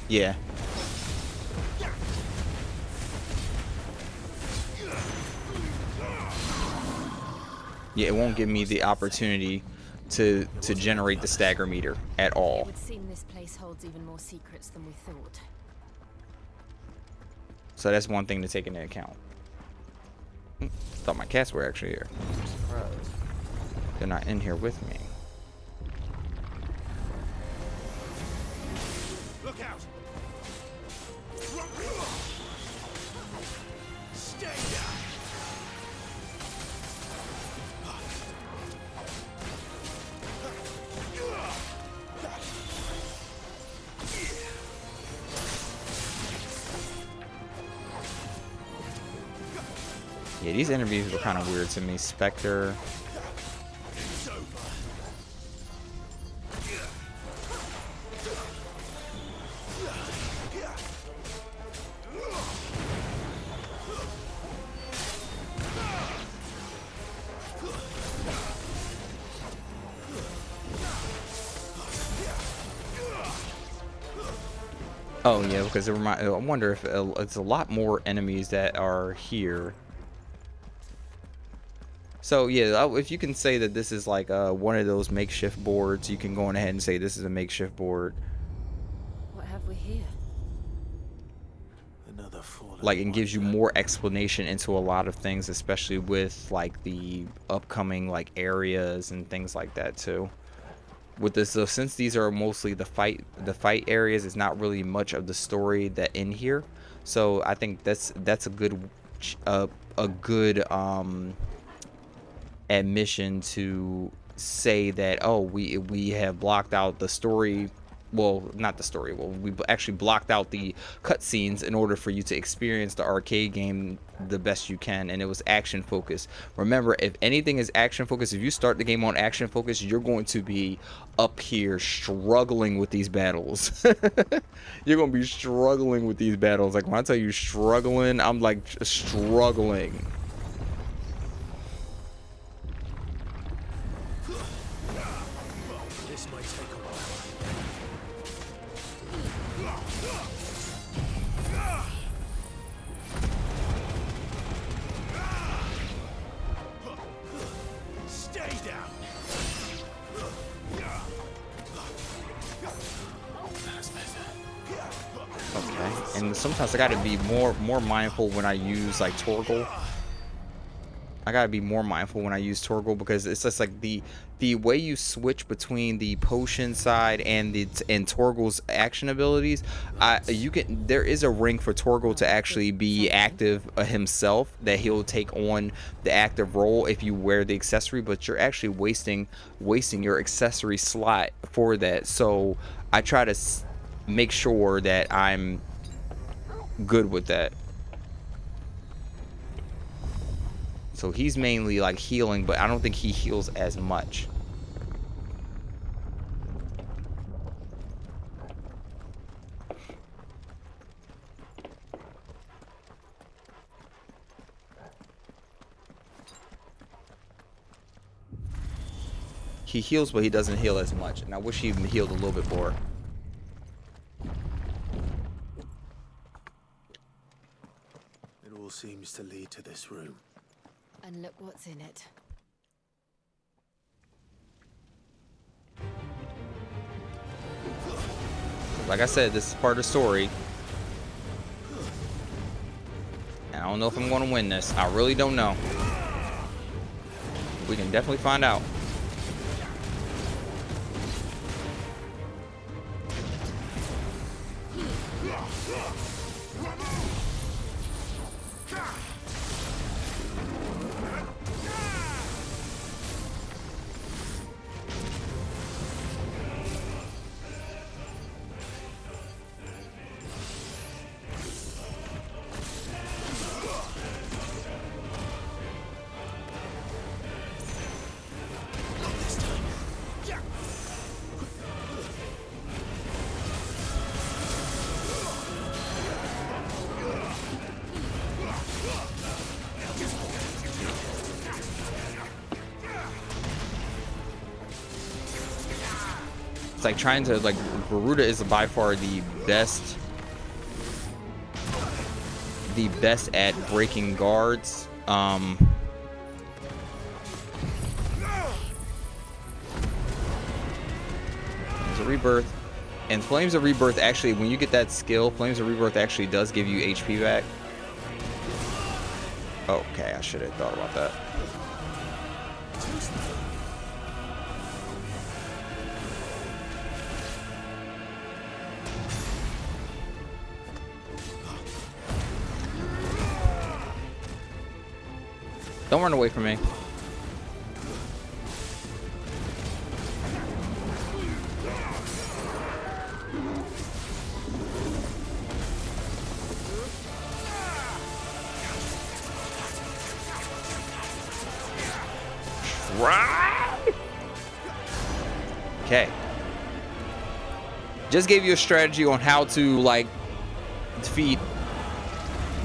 Yeah. Yeah, it won't give me the opportunity to generate the stagger meter at It all. would seem this place holds even more secrets than we thought. So that's one thing to take into account. Thought my cats were actually here. I'm surprised they're not in here with me. Look out! Stay down! Yeah, these interviews were kind of weird to me. Spectre. It's over. Oh yeah, because I wonder if it's a lot more enemies that are here. So yeah, if you can say that this is like one of those makeshift boards, you can go on ahead and say this is a makeshift board. What have we here? Another fallen Like, it gives you wonder. more explanation into a lot of things, especially with like the upcoming like areas and things like that too. With this, so since these are mostly the fight areas, it's not really much of the story that in here. So I think that's a good a good admission to say that, oh, we have blocked out the story. Well, not the story. Well, we actually blocked out the cutscenes in order for you to experience the arcade game the best you can, and it was action focused. Remember, if anything is action focused, if you start the game on action focused, you're going to be up here struggling with these battles. You're going to be struggling with these battles. Like, when I tell you struggling, I'm like struggling. This might take a while. Stay down! That's better. Okay, and sometimes I gotta be more mindful when I use like Torgal. I gotta be more mindful when I use Torgal, because it's just like the way you switch between the potion side and Torgal's action abilities. There is a ring for Torgal to actually be active himself, that he'll take on the active role if you wear the accessory, but you're actually wasting your accessory slot for that. So I try to make sure that I'm good with that. So he's mainly like healing, but I don't think he heals as much. he heals, but he doesn't heal as much. And I wish he healed a little bit more. It all seems to lead to this room. And look what's in it. Like I said, this is part of the story. And I don't know if I'm going to win this. I really don't know. We can definitely find out. It's like trying to, like, Garuda is by far the best at breaking guards. There's a rebirth, and Flames of Rebirth actually, when you get that skill, Flames of Rebirth actually does give you HP back. Okay, I should have thought about that. Don't run away from me. Okay. Just gave you a strategy on how to, like, defeat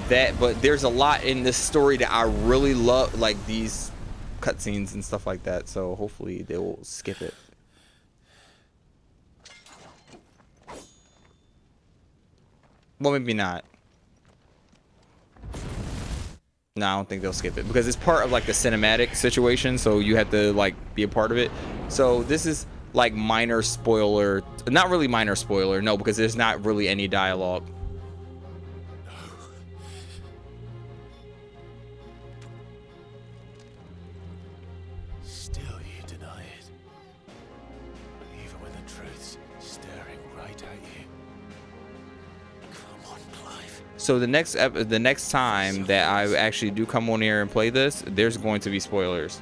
that, but there's a lot in this story that I really love, like these cutscenes and stuff like that, so hopefully they will skip it. Well, maybe not. No, I don't think they'll skip it because it's part of like the cinematic situation, so you have to like be a part of it. So this is like minor spoiler, not really minor spoiler, no, because there's not really any dialogue. So the next time that I actually do come on here and play this, there's going to be spoilers.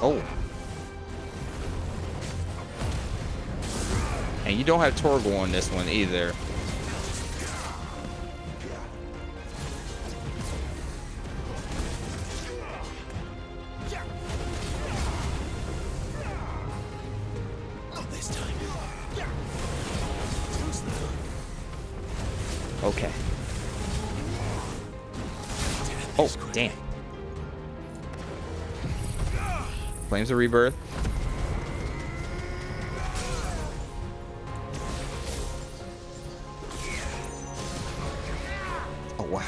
Oh. And you don't have Torgal on this one either. Okay. Oh, damn. Flames of Rebirth. Oh, wow.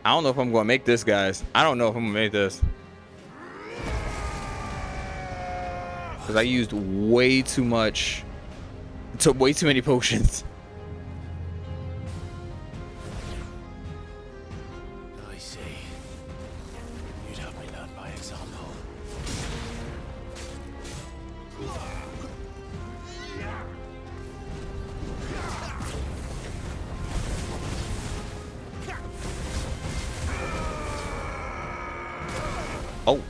I don't know if I'm going to make this, guys. I don't know if I'm going to make this. because I used way too much, way too many potions. I see. You'd have me learn by example. Oh.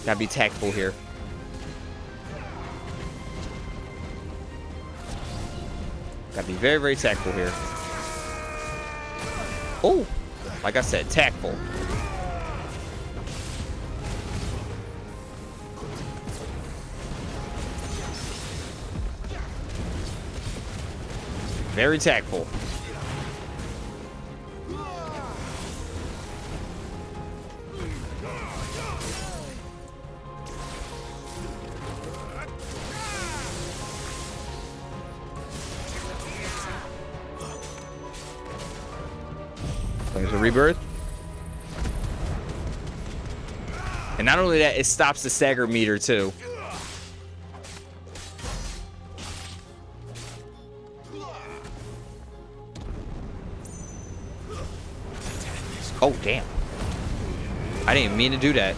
Gotta be tactful here. Gotta be very, very tactful here. Oh, like I said, tactful. Very tactful. There's a rebirth. And not only that, it stops the stagger meter too. Oh, damn. I didn't mean to do that.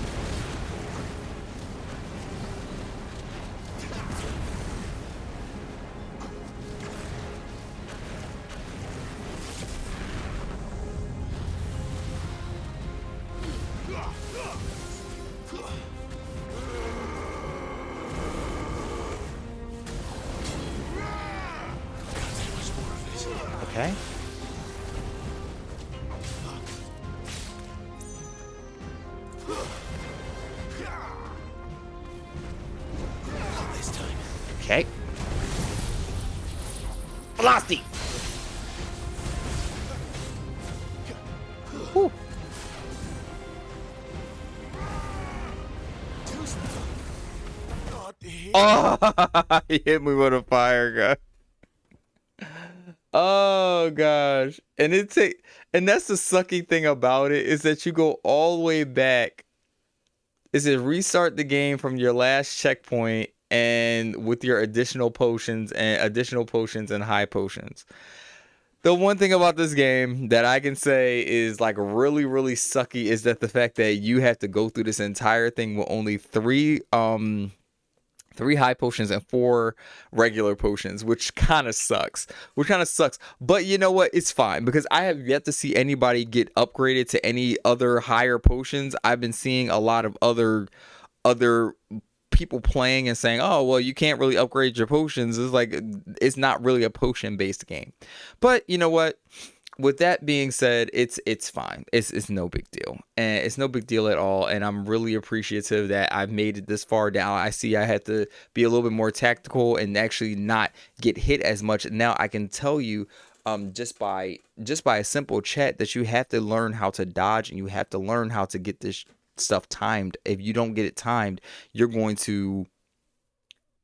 Okay. Okay. Velocity. Whew. Oh, he hit me with a fire gun. Oh gosh. And and that's the sucky thing about it, is that you go all the way back. Is it restart the game from your last checkpoint and with your additional potions and high potions. The one thing about this game that I can say is like really, really sucky is that the fact that you have to go through this entire thing with only three high potions and 4 regular potions, which kind of sucks. But you know what? It's fine, because I have yet to see anybody get upgraded to any other higher potions. I've been seeing a lot of other people playing and saying, oh, well, you can't really upgrade your potions. It's like, it's not really a potion based game. But you know what? With that being said, it's fine. It's no big deal. And it's no big deal at all. And I'm really appreciative that I've made it this far down. I see I had to be a little bit more tactical and actually not get hit as much. Now I can tell you just by a simple chat that you have to learn how to dodge, and you have to learn how to get this stuff timed. If you don't get it timed, you're going to,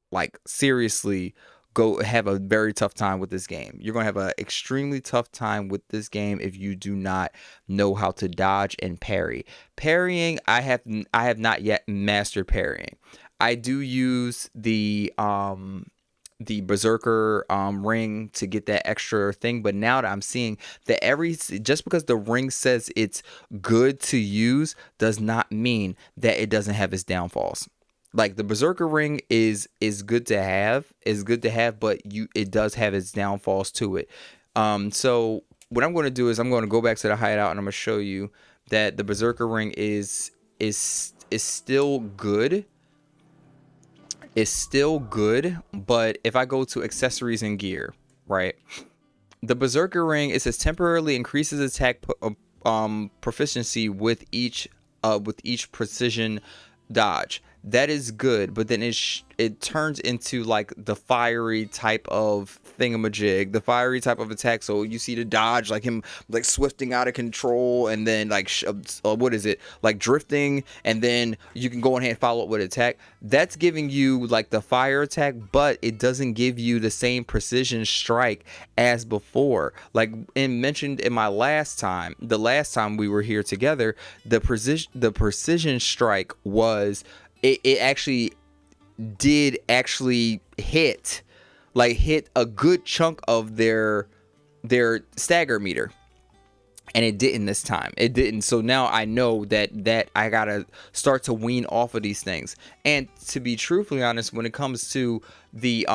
like, seriously go have a very tough time with this game. You're going to have an extremely tough time with this game if you do not know how to dodge and parry. Parrying, I have not yet mastered parrying. I do use the berserker ring to get that extra thing, but now that I'm seeing that just because the ring says it's good to use does not mean that it doesn't have its downfalls. Like, the berserker ring is good to have, but it does have its downfalls to it. So what I'm going to do is I'm going to go back to the hideout, and I'm going to show you that the berserker ring is still good. Is still good, but if I go to accessories and gear, right, the berserker ring, it says temporarily increases attack proficiency with each precision dodge. that is good, but then it turns into like the fiery type of thingamajig, the fiery type of attack. So you see the dodge, like him like swifting out of control, and then like what is it, like drifting, and then you can go ahead and follow up with attack. That's giving you like the fire attack, but it doesn't give you the same precision strike as before. Like mentioned in my the last time we were here together, the precision strike was it actually did actually hit a good chunk of their stagger meter, and it didn't this time. It didn't. So now I know that I gotta start to wean off of these things. And to be truthfully honest, when it comes to the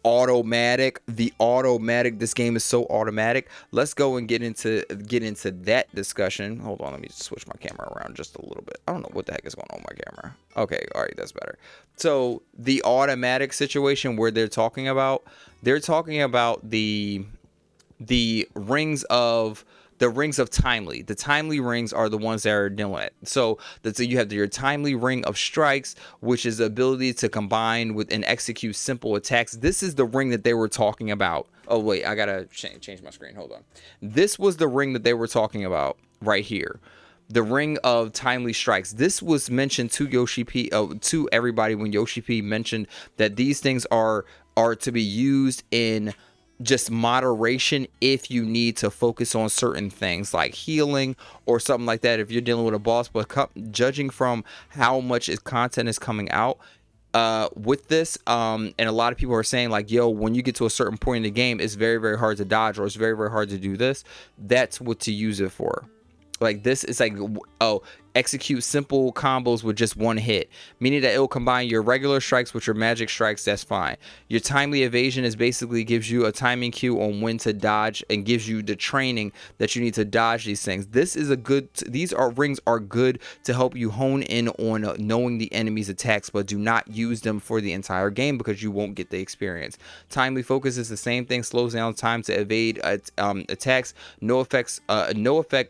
automatic, this game is so automatic. Let's go and get into that discussion. Hold on, let me switch my camera around just a little bit. I don't know what the heck is going on with my camera. Okay, all right, that's better. So the automatic situation where they're talking about the rings of timely. The timely rings are the ones that are dealing it. So you have your timely ring of strikes, which is the ability to combine with and execute simple attacks. This is the ring that they were talking about. Oh wait, I gotta change my screen. Hold on. This was the ring that they were talking about right here. The ring of timely strikes. This was mentioned to Yoshi P, to everybody when Yoshi P mentioned that these things are to be used in just moderation if you need to focus on certain things like healing or something like that if you're dealing with a boss. But judging from how much content is coming out with this, and a lot of people are saying like, yo, when you get to a certain point in the game, it's very, very hard to dodge, or it's very, very hard to do this. That's what to use it for. Like this is like, oh, execute simple combos with just one hit, meaning that it will combine your regular strikes with your magic strikes. That's fine. Your timely evasion is basically gives you a timing cue on when to dodge and gives you the training that you need to dodge these things. These rings are good to help you hone in on knowing the enemy's attacks, but do not use them for the entire game because you won't get the experience. Timely focus is the same thing, slows down time to evade attacks. No effect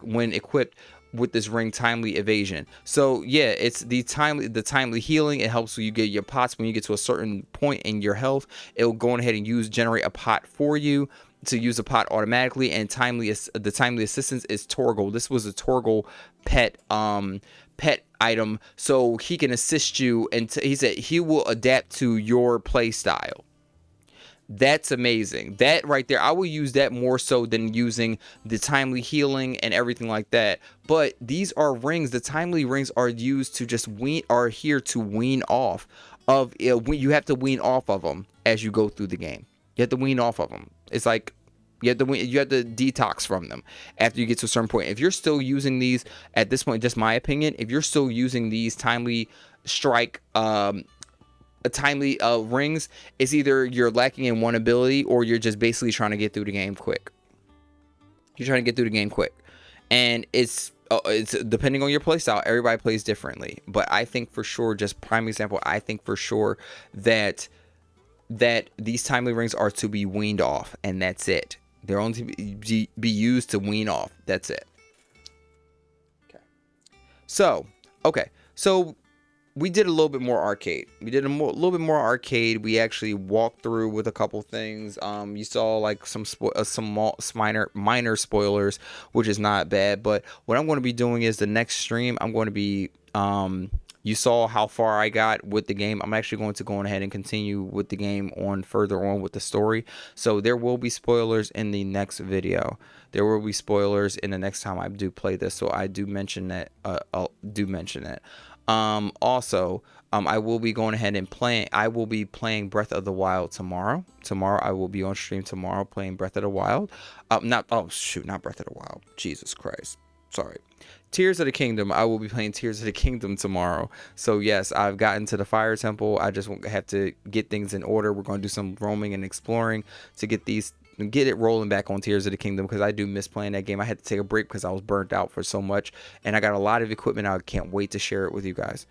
when equipped with this ring timely evasion. So yeah, it's the timely healing. It helps you get your pots when you get to a certain point in your health. It'll go ahead and generate a pot for you to use a pot automatically. And the timely assistance is Torgal. This was a Torgal pet item, so he can assist you, and he said he will adapt to your play style. That's amazing. That right there, I will use that more so than using the timely healing and everything like that. But these are rings. The timely rings are used to just are here to wean off of. You have to wean off of them as you go through the game. You have to wean off of them. It's like you have to detox from them after you get to a certain point. If you're still using these at this point, just my opinion, if you're still using these timely strike timely rings, it's either you're lacking in one ability or you're just basically trying to get through the game quick. And it's depending on your playstyle. Everybody plays differently, but I think for sure, just prime example, I think for sure that these timely rings are to be weaned off, and that's it. They're only to be used to wean off. That's it. Okay. So we did a little bit more arcade. Little bit more arcade. We actually walked through with a couple things. You saw like some minor spoilers, which is not bad. But what I'm going to be doing is the next stream, I'm going to be you saw how far I got with the game. I'm actually going to go ahead and continue with the game further on with the story. So there will be spoilers in the next video. There will be spoilers in the next time I do play this. So I do mention that. Also, I will be going ahead and I will be playing Breath of the Wild tomorrow. I will be on stream tomorrow playing Breath of the Wild. Not Breath of the Wild. Jesus Christ. Sorry. Tears of the Kingdom. I will be playing Tears of the Kingdom tomorrow. So yes, I've gotten to the Fire Temple. I just have to get things in order. We're going to do some roaming and exploring to get it rolling back on Tears of the Kingdom, because I do miss playing that game. I had to take a break because I was burnt out for so much, and I got a lot of equipment. I can't wait to share it with you guys.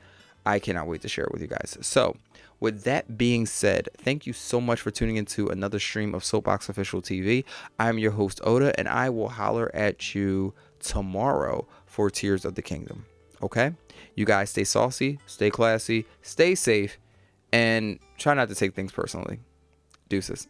I cannot wait to share it with you guys. So with that being said, thank you so much for tuning into another stream of Soapbox Official TV. I'm your host Oda, and I will holler at you tomorrow for Tears of the Kingdom. Okay? You guys stay saucy, stay classy, stay safe, and try not to take things personally. Deuces.